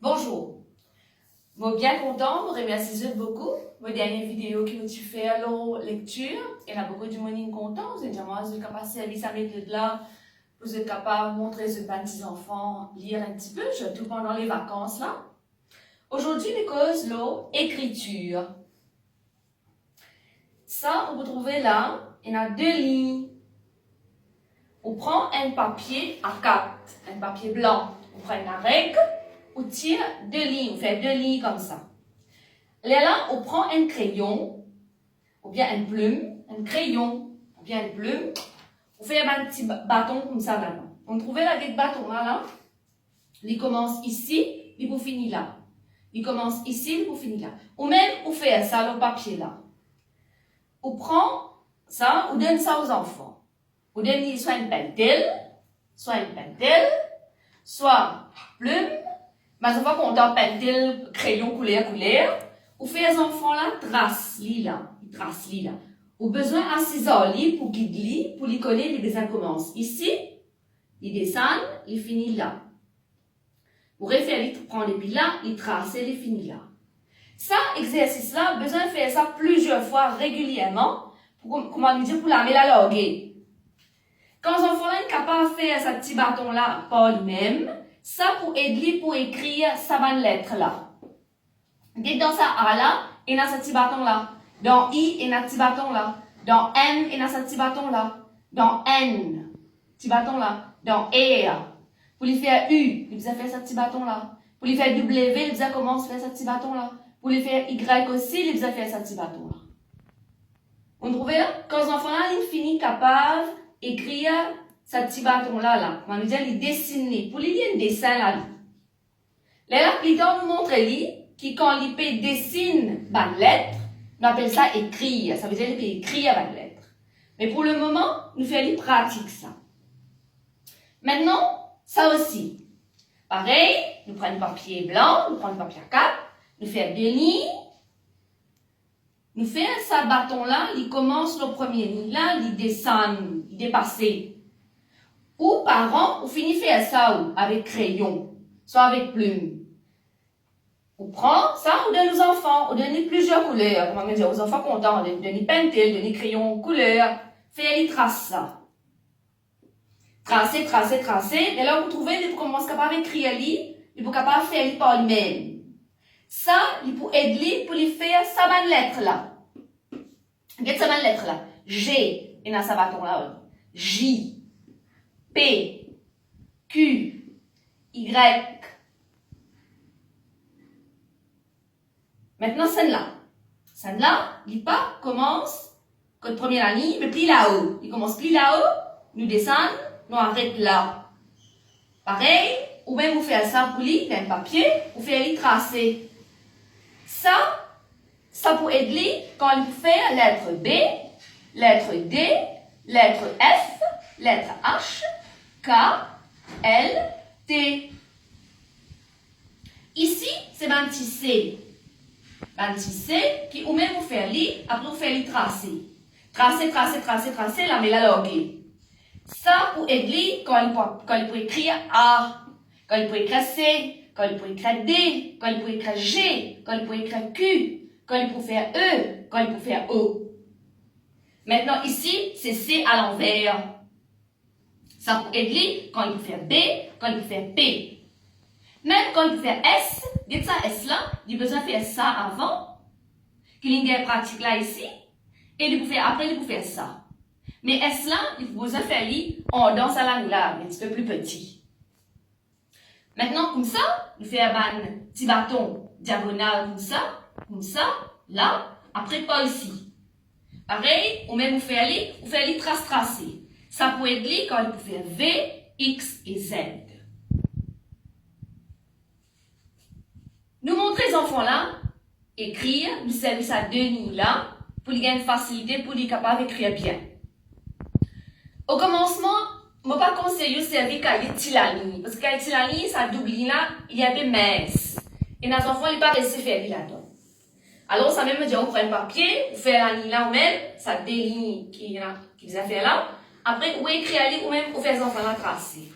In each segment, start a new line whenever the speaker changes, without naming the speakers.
Bonjour. Je suis bien content, je vous remercie beaucoup. Ma dernière vidéo qui m'a fait à la lecture, il y a beaucoup de monde content. C'est moi, je suis capable de servir sa méthode là. Vous êtes capable de montrer ce petits enfants lire un petit peu, surtout pendant les vacances là. Aujourd'hui, les causes l'écriture. Ça, on peut trouver là, il y a deux lignes. On prend un papier A4, un papier blanc. On prend une règle, on tire deux lignes, on fait deux lignes comme ça. Là, on prend un crayon, ou bien une plume, un crayon, ou bien une plume. On fait un petit bâton comme ça là. On trouve là des bâtons là. Il commence ici, il vous finit là. Il commence ici, il vous finit là. Ou même, on fait ça, le papier là. On prend ça, on donne ça aux enfants. On donne soit une pentelle, soit plume. Mais une fois qu'on donne pentelle, crayon, couleur, on fait les enfants là, trace là. Au besoin un ciseau pour guider, pour les connaître, les besoins commencent ici, ils descendent, ils finissent là. Pour référer, prendre les piles là, ils tracent, ils finissent là. Ça, exercice là, besoin de faire ça plusieurs fois régulièrement, pour, comment dire, pour la mélanger. Quand les enfants là sont capables de faire ce petit bâton là par lui-même, ça pour aider pour écrire sa bonne lettre là. Dans ça A là, il y a ce petit bâton là. Dans I, il y a un petit bâton là. Dans M, il y a ce petit bâton là. Dans N, petit bâton là. Dans R, pour lui faire U, il faire ce petit bâton là. Pour lui faire W, il commence à faire ce petit bâton là. Pour lui faire Y aussi, il faire ce petit bâton là. Vous trouvez là? Quand les enfants là, ils finissent capables d'écrire ce petit bâton là. On va nous dire, ils dessinent. Pour lui, il y a un dessin là. Là, plus tard, nous montre lui qui, quand il peut dessine une lettre, on appelle ça écrire. Ça veut dire qu'il peut écrire une lettre. Mais pour le moment, nous faisons pratique ça. Maintenant, ça aussi. Pareil, nous prenons un papier blanc, nous prenons un papier A4, nous faisons deux lignes. Nous faisons ce bâton-là, il commence le premier ligne là, il descend, il dépasse. Ou par an, on finit faire ça avec crayon, soit avec plume. On prend ça, on donne aux enfants, on donne plusieurs couleurs. On va dire aux enfants contents, on donne pentelle, on donne crayon, couleur. Faire les traces ça. Tracer. Et là, vous trouvez, il commence capable d'écrire, il peut capable de faire par lui-même. Ça, il peut aider pour lui faire sa bonne lettre là. Regarde sa bonne lettre là. G, et dans sa bâton là. J, P, Q, Y. Maintenant, celle-là. Celle-là, il pas commence, quand le premier ligne, mais plie là-haut. Il commence plie là-haut, nous descend, nous arrête là. Pareil, ou même vous faites ça pour lui, un papier, vous faites lui tracer. Ça pour aider quand il fait lettre B, lettre D, lettre F, lettre H, K, L, T. Ici, c'est un petit C. Un petit C qui ou même vous faire lire, après vous faire lire tracer. Tracer, là, mais la loguer. Ça pour aider quand il peut écrire A, quand il peut écrire C, quand il peut écrire D, quand il peut écrire G, quand il peut écrire Q, quand il peut faire E, quand il peut faire O. Maintenant ici, c'est C à l'envers. Ça pour aider quand il peut faire B, quand il peut faire P. Même quand il peut faire S, dites ça S là, il a besoin de faire ça avant, qu'il y ait une pratique là ici, et il peut faire, après il peut faire ça. Mais S là, il faut besoin de faire dans sa langue là, un petit peu plus petit. Maintenant, comme ça, il fait un petit bâton diagonal comme ça, là, après pas ici. Pareil, ou même vous fait les tracer. Ça peut être quand il peut faire V, X et Z. Nous montrons les enfants là, écrire, nous servons à deux lignes là, pour les gagner une facilité, pour les capables d'écrire bien. Au commencement, je ne vais pas conseiller de servir quand il y a une ligne, parce que quand il y a une ligne, ça double ligne là, il y a des minces. Et nos enfants, ils ne peuvent pas laisser faire là-dedans. Alors, ça même me dit, on prend un papier, on fait la ligne là, ou même, ça des lignes qui vous a fait là. Après, on écrit la ligne, ou même, on fait les enfants là tracer.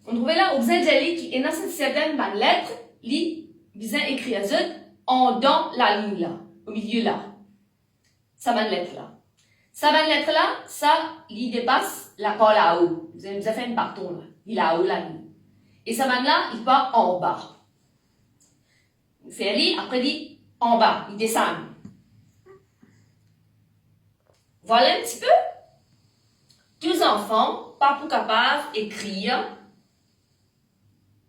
On trouve là, vous avez dit qu'il y a une certaine lettre, li, vous avez écrit à en dans la ligne là, au milieu là. Ça va lettre là. Ça va lettre là, ça, il dépasse la part là-haut. Vous avez fait une parton là, il est là-haut la ligne. Et ça va là, il part en bas. Il fait ali, après dit en bas, il descend. Voilà un petit peu. Tous les enfants, pas pour capables d'écrire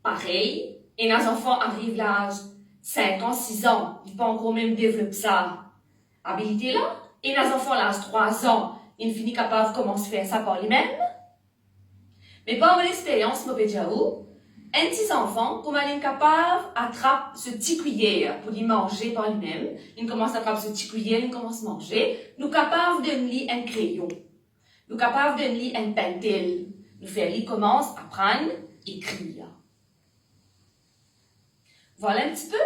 pareil. Et les enfants arrivent à l'âge 5 ans, 6 ans, ils ne peuvent encore même développer ça habilité là. Et les enfants à l'âge 3 ans, ils finissent capables de commencer à faire ça par lui-même. Mais par mon expérience, je peux dire, un petit enfant, pour être capable d'attraper ce petit cuillère pour lui manger par lui-même, il commence à attraper ce petit cuillère, il commence à manger, nous capables de lui un crayon, nous capables de lui un pentel, nous faire lui commence à apprendre à écrire. Voilà un petit peu.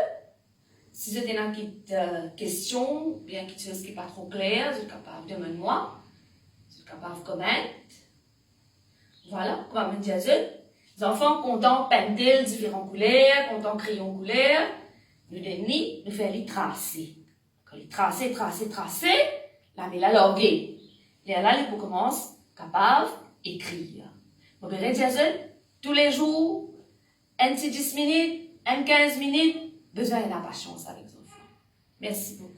Si vous avez une petite question, bien quelque chose qui n'est pas trop clair, vous êtes capable de demander moi, vous êtes capable de commenter. Voilà, comment me dire les enfants contents pentel différentes couleurs, contents crayons couleurs, nous donnons, nous faisons les tracer. Quand les tracer, là, mais la loguer. Et là, ils commencent capable d'écrire. Donc, je vais dire tous les jours, un petit 10 minutes, un 15 minutes, besoin de la patience avec les enfants. Merci beaucoup.